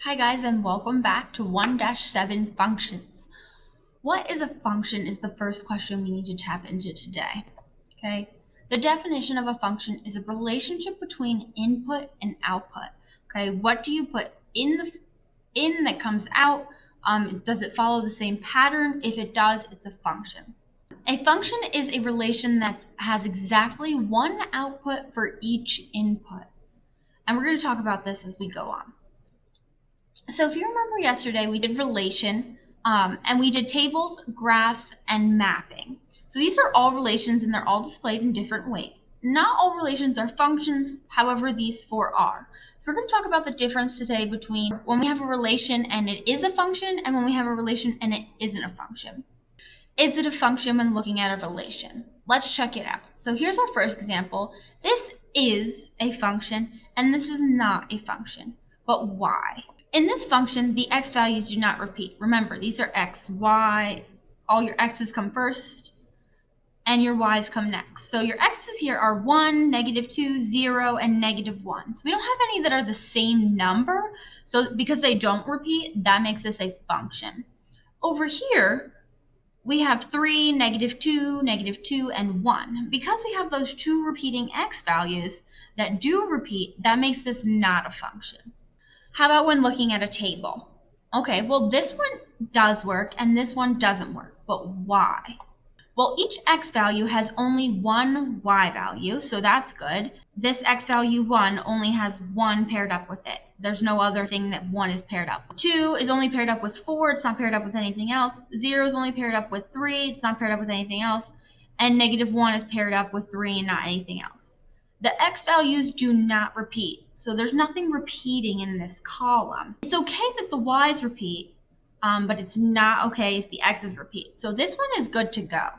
Hi guys, and welcome back to 1-7 functions. What is a function is the first question we need to tap into today. Okay. The definition of a function is a relationship between input and output. Okay. What do you put in that comes out? Does it follow the same pattern? If it does, it's a function. A function is a relation that has exactly one output for each input. And we're going to talk about this as we go on. So if you remember yesterday, we did relation, and we did tables, graphs, and mapping. So these are all relations, and they're all displayed in different ways. Not all relations are functions, however, these four are. So we're going to talk about the difference today between when we have a relation and it is a function, and when we have a relation and it isn't a function. Is it a function when looking at a relation? Let's check it out. So here's our first example. This is a function, and this is not a function. But why? In this function, the x values do not repeat. Remember, these are x, y, all your x's come first, and your y's come next. So your x's here are 1, -2, 0, and -1. So we don't have any that are the same number. So because they don't repeat, that makes this a function. Over here, we have 3, -2, -2, and 1. Because we have those two repeating x values that do repeat, that makes this not a function. How about when looking at a table? Okay, well, this one does work and this one doesn't work, but why? Well, each x value has only one y value, so that's good. This x value 1 only has 1 paired up with it. There's no other thing that 1 is paired up with. 2 is only paired up with 4, it's not paired up with anything else. 0 is only paired up with 3, it's not paired up with anything else. And -1 is paired up with 3 and not anything else. The x values do not repeat, so there's nothing repeating in this column. It's okay that the y's repeat, but it's not okay if the x's repeat. So this one is good to go.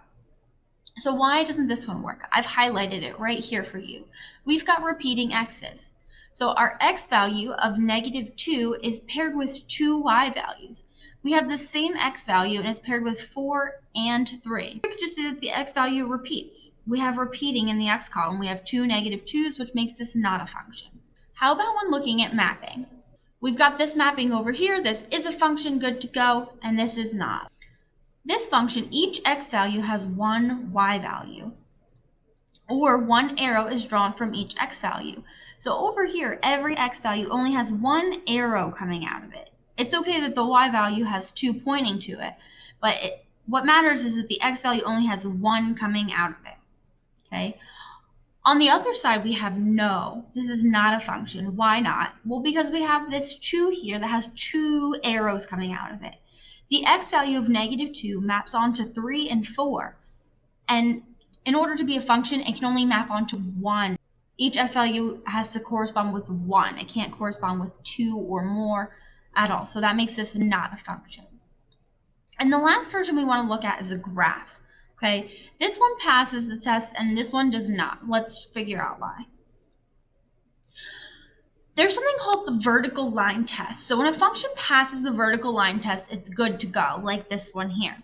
So why doesn't this one work? I've highlighted it right here for you. We've got repeating x's. So our x value of -2 is paired with two y values. We have the same x value and it's paired with 4 and 3. We could just say that the x value repeats. We have repeating in the x column. We have two -2's, which makes this not a function. How about when looking at mapping? We've got this mapping over here. This is a function, good to go, and this is not. This function, each x value has one y value, or one arrow is drawn from each x value. So over here, every x value only has one arrow coming out of it. It's okay that the y value has two pointing to it, but what matters is that the x value only has one coming out of it. Okay. On the other side, we have no. This is not a function. Why not? Well, because we have this 2 here that has two arrows coming out of it. The x value of -2 maps onto 3 and 4. And in order to be a function, it can only map onto 1. Each x value has to correspond with 1. It can't correspond with 2 or more at all. So that makes this not a function. And the last version we want to look at is a graph. Okay, this one passes the test and this one does not. Let's figure out why. There's something called the vertical line test. So when a function passes the vertical line test, it's good to go, like this one here.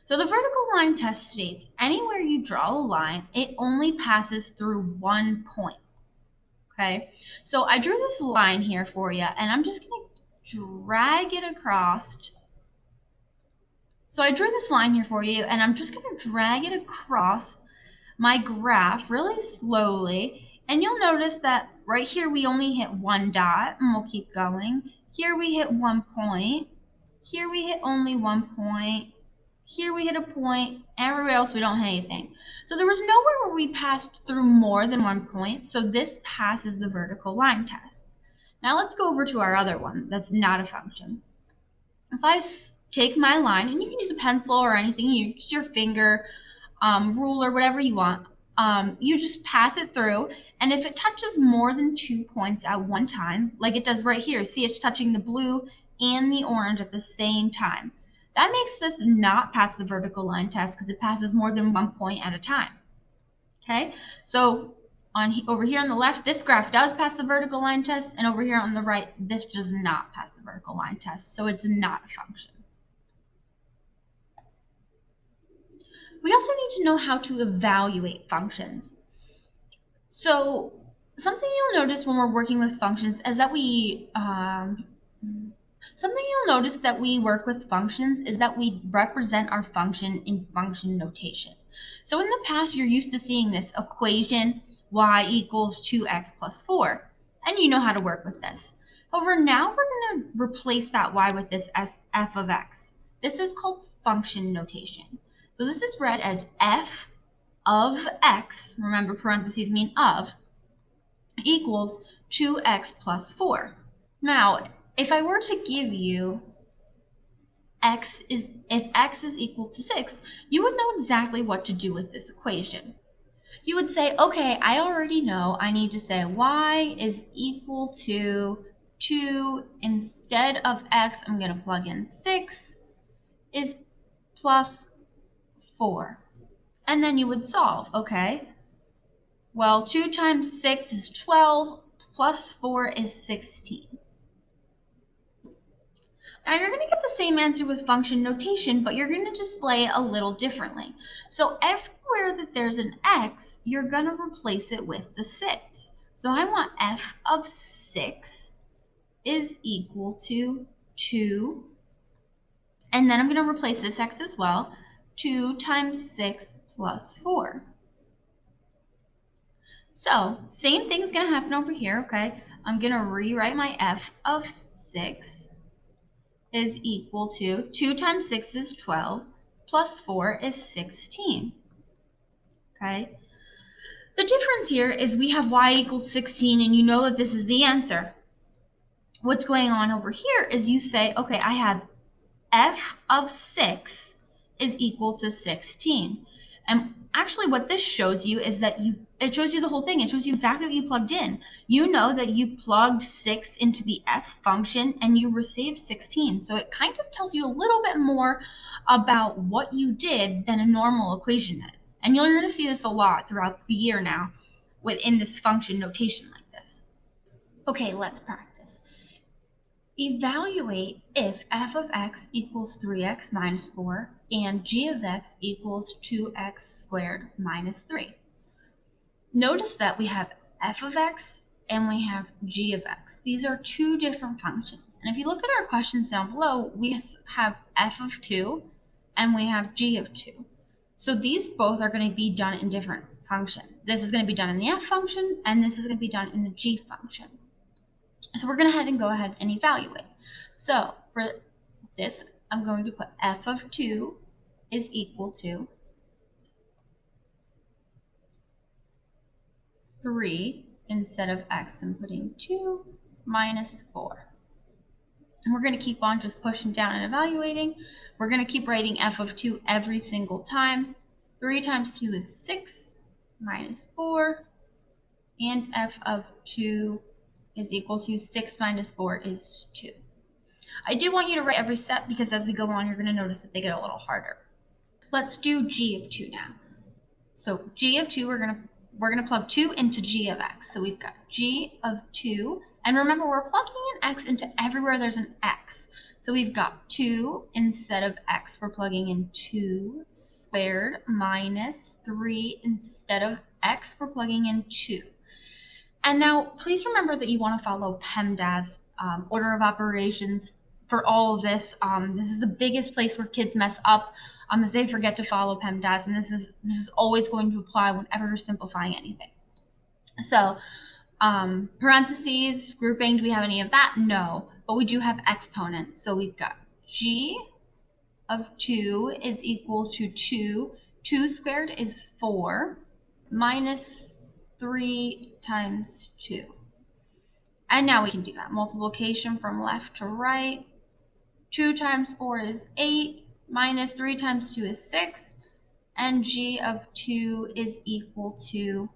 So the vertical line test states anywhere you draw a line, it only passes through one point. Okay, so I drew this line here for you, and I'm just going to drag it across. So I drew this line here for you, and I'm just going to drag it across my graph really slowly. And you'll notice that right here we only hit one dot, and we'll keep going. Here we hit 1 point. Here we hit only 1 point. Here we hit a point. Everywhere else we don't hit anything. So there was nowhere where we passed through more than 1 point. So this passes the vertical line test. Now let's go over to our other one that's not a function. If I take my line, and you can use a pencil or anything, you use your finger, ruler, whatever you want. You just pass it through, and if it touches more than 2 points at one time, like it does right here, see it's touching the blue and the orange at the same time. That makes this not pass the vertical line test because it passes more than 1 point at a time. Okay, so over here on the left, this graph does pass the vertical line test, and over here on the right, this does not pass the vertical line test, so it's not a function. We also need to know how to evaluate functions. So something you'll notice when we're working with functions is that we Something you'll notice that we work with functions is that we represent our function in function notation. So in the past, you're used to seeing this equation y equals 2x plus 4, and you know how to work with this. However, now we're going to replace that y with this as f of x. This is called function notation. So this is read as f of x, remember parentheses mean of, equals 2x plus 4. Now, if I were to give you if x is equal to 6, you would know exactly what to do with this equation. You would say, okay, I already know I need to say y is equal to 2. Instead of x, I'm going to plug in 6 is plus 4. And then you would solve, okay? Well, 2 times 6 is 12, plus 4 is 16. Now you're going to get the same answer with function notation, but you're going to display it a little differently. So everywhere that there's an x, you're going to replace it with the 6. So I want f of 6 is equal to 2. And then I'm going to replace this x as well. 2 times 6 plus 4. So same thing's going to happen over here, okay? I'm going to rewrite my f of 6 is equal to 2 times 6 is 12, plus 4 is 16. Okay? The difference here is we have y equals 16, and you know that this is the answer. What's going on over here is you say, okay, I have f of 6 is equal to 16. And actually what this shows you is that it shows you the whole thing. It shows you exactly what you plugged in. You know that you plugged 6 into the f function and you received 16. So it kind of tells you a little bit more about what you did than a normal equation did. And you're going to see this a lot throughout the year now within this function notation like this. Okay, let's practice. Evaluate if f of x equals 3x minus 4 and g of x equals 2x squared minus 3. Notice that we have f of x and we have g of x. These are two different functions. And if you look at our questions down below, we have f of 2 and we have g of 2. So these both are going to be done in different functions. This is going to be done in the f function and this is going to be done in the g function. So we're going to go ahead and evaluate. So for this, I'm going to put f of 2 is equal to 3 instead of x. I'm putting 2 minus 4. And we're going to keep on just pushing down and evaluating. We're going to keep writing f of 2 every single time. 3 times 2 is 6 minus 4. And f of 2 is equal to 6 minus 4 is 2. I do want you to write every step because as we go on, you're going to notice that they get a little harder. Let's do g of 2 now. So g of 2, we're gonna plug 2 into g of x. So we've got g of 2, and remember we're plugging an x into everywhere there's an x. So we've got 2 instead of x. We're plugging in 2 squared minus 3 instead of x. We're plugging in 2. And now, please remember that you want to follow PEMDAS order of operations for all of this. This is the biggest place where kids mess up, as they forget to follow PEMDAS, and this is always going to apply whenever you're simplifying anything. So, parentheses, grouping, do we have any of that? No, but we do have exponents. So we've got g of 2 is equal to 2. 2 squared is 4 minus 3 times 2. And now we can do that. Multiplication from left to right. 2 times 4 is 8, minus 3 times 2 is 6, and g of 2 is equal to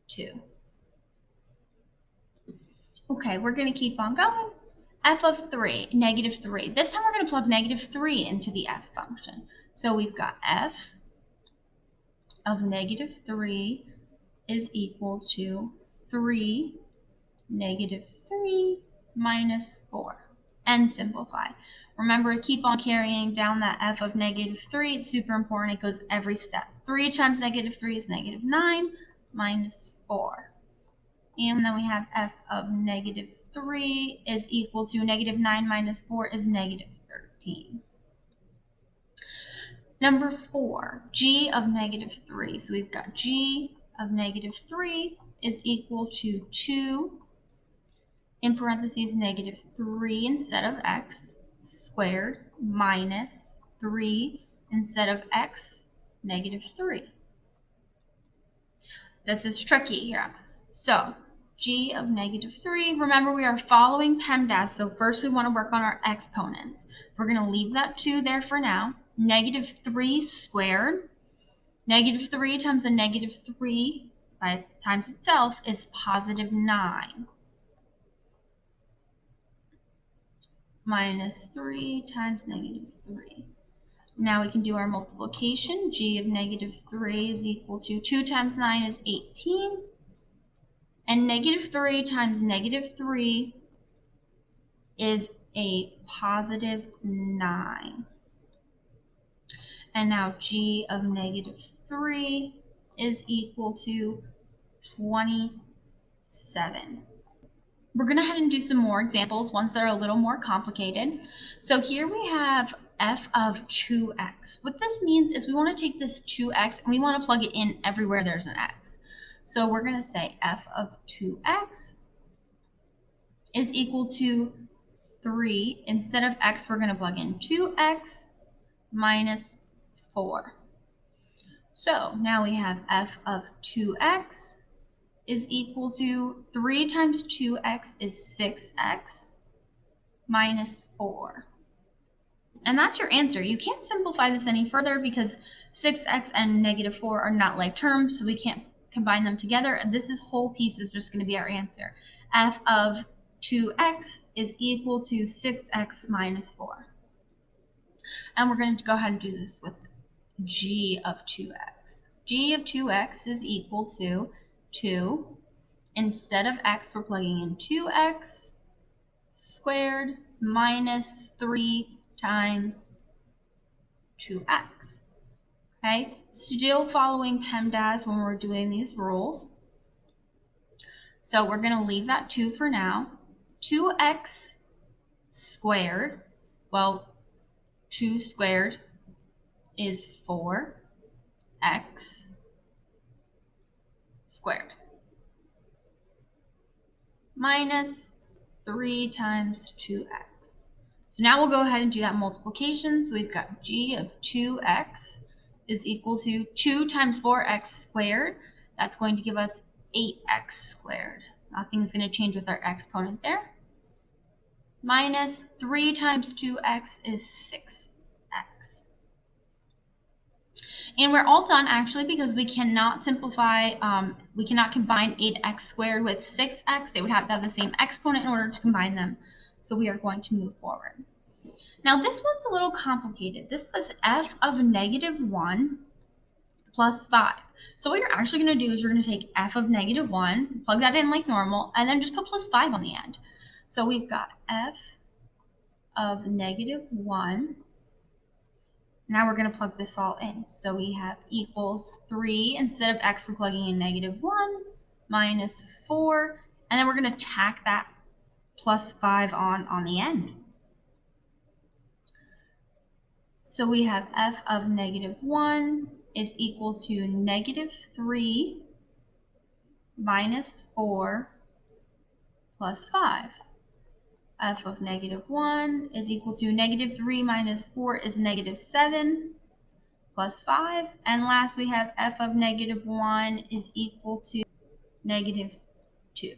2. Okay, we're going to keep on going. F of 3, negative 3. This time we're going to plug negative 3 into the f function. So we've got f of negative 3 is equal to 3 negative 3 minus 4. And simplify. Remember to keep on carrying down that f of negative 3. It's super important. It goes every step. 3 times negative 3 is negative 9 minus 4. And then we have f of negative 3 is equal to negative 9 minus 4 is negative 13. Number 4, g of negative 3. So we've got g of negative 3 is equal to 2 in parentheses negative 3 instead of x squared minus 3 instead of x negative 3. This is tricky here. So g of negative 3, remember we are following PEMDAS, so first we want to work on our exponents. We're going to leave that 2 there for now. Negative 3 squared. Negative 3 times the negative 3 by times itself is positive 9. Minus 3 times negative 3. Now we can do our multiplication. G of negative 3 is equal to 2 times 9 is 18. And negative 3 times negative 3 is a positive 9. And now g of negative 3 is equal to 27. We're going to head and do some more examples, ones that are a little more complicated. So here we have f of 2x. What this means is we want to take this 2x and we want to plug it in everywhere there's an x. So we're going to say f of 2x is equal to 3. Instead of x, we're going to plug in 2x minus 4. So now we have f of 2x is equal to 3 times 2x is 6x minus 4. And that's your answer. You can't simplify this any further because 6x and negative 4 are not like terms, so we can't combine them together. And this whole piece is just going to be our answer. F of 2x is equal to 6x minus 4. And we're going to go ahead and do this with g of 2x. G of 2x is equal to 2. Instead of x, we're plugging in 2x squared minus 3 times 2x. Okay, still following PEMDAS when we're doing these rules. So we're going to leave that 2 for now. 2x squared, well, 2 squared is 4x squared minus 3 times 2x. So now we'll go ahead and do that multiplication. So we've got g of 2x is equal to 2 times 4x squared. That's going to give us 8x squared. Nothing's going to change with our exponent there. Minus 3 times 2x is 6x. And we're all done actually because we cannot simplify, we cannot combine 8x squared with 6x. They would have to have the same exponent in order to combine them. So we are going to move forward. Now this one's a little complicated. This says f of negative 1 plus 5. So what you're actually going to do is you're going to take f of negative 1, plug that in like normal, and then just put plus 5 on the end. So we've got f of negative 1. Now we're going to plug this all in. So we have equals 3. Instead of x, we're plugging in negative 1 minus 4. And then we're going to tack that plus 5 on the end. So we have f of negative 1 is equal to negative 3 minus 4 plus 5. F of negative 1 is equal to negative 3 minus 4 is negative 7 plus 5. And last we have f of negative 1 is equal to negative 2.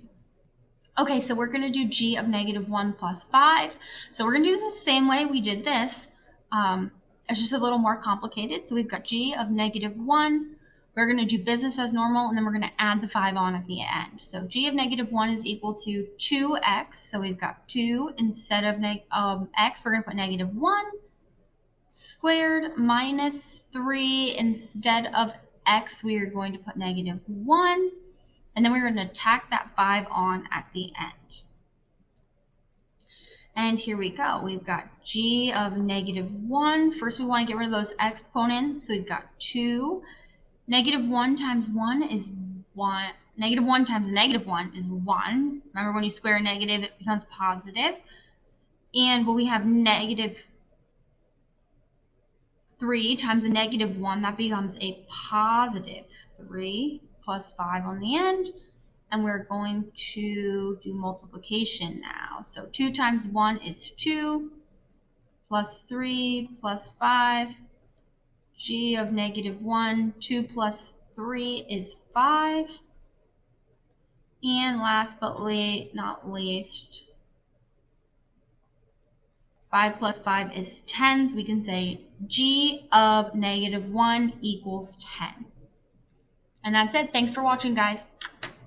Okay, so we're going to do g of negative 1 plus 5. So we're going to do this the same way we did this. It's just a little more complicated. So we've got g of negative 1. We're going to do business as normal, and then we're going to add the 5 on at the end. So g of negative 1 is equal to 2x. So we've got 2 instead of x, we're going to put negative 1 squared minus 3. Instead of x, we are going to put negative 1. And then we're going to tack that 5 on at the end. And here we go. We've got g of negative 1. First, we want to get rid of those exponents. So we've got 2. Negative 1 times 1 is 1. Negative 1 times negative 1 is 1. Remember, when you square a negative, it becomes positive. And when we have negative 3 times a negative 1, that becomes a positive 3 plus 5 on the end. And we're going to do multiplication now. So 2 times 1 is 2, plus 3 plus 5. G of negative 1, 2 plus 3 is 5. And last but not least, 5 plus 5 is 10. So we can say G of negative 1 equals 10. And that's it. Thanks for watching, guys.